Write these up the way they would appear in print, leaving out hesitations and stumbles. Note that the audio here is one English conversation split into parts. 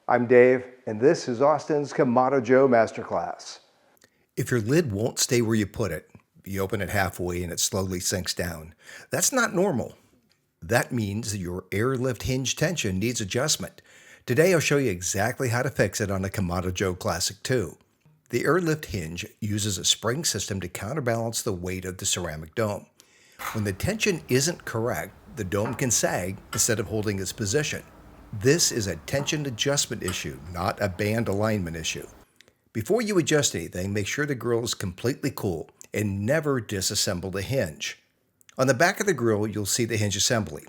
I'm Dave, and this is Austin's Kamado Joe Masterclass. If your lid won't stay where you put it, you open it halfway and it slowly sinks down. That's not normal. That means your air lift hinge tension needs adjustment. Today I'll show you exactly how to fix it on the Kamado Joe Classic II. The air lift hinge uses a spring system to counterbalance the weight of the ceramic dome. When the tension isn't correct, the dome can sag instead of holding its position. This is a tension adjustment issue, not a band alignment issue. Before you adjust anything, make sure the grill is completely cool and never disassemble the hinge. On the back of the grill, you'll see the hinge assembly.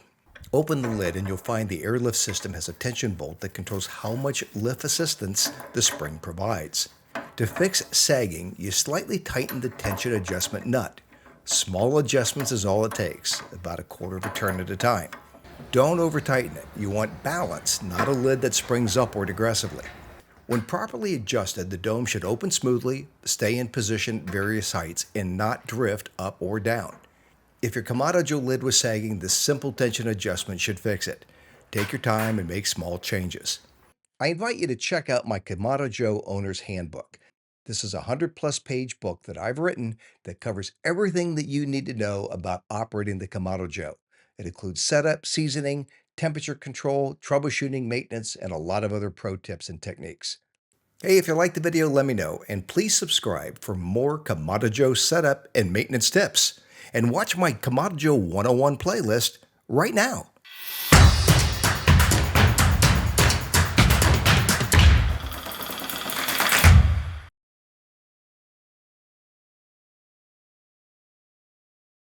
Open the lid and you'll find the air lift system has a tension bolt that controls how much lift assistance the spring provides. To fix sagging, you slightly tighten the tension adjustment nut. Small adjustments is all it takes, about a quarter of a turn at a time. Don't over-tighten it. You want balance, not a lid that springs upward aggressively. When properly adjusted, the dome should open smoothly, stay in position at various heights, and not drift up or down. If your Kamado Joe lid was sagging, this simple tension adjustment should fix it. Take your time and make small changes. I invite you to check out my Kamado Joe Owner's Handbook. This is a 100-plus page book that I've written that covers everything that you need to know about operating the Kamado Joe. It includes setup, seasoning, temperature control, troubleshooting, maintenance, and a lot of other pro tips and techniques. Hey, if you liked the video, let me know, and please subscribe for more Kamado Joe setup and maintenance tips. And watch my Kamado Joe 101 playlist right now.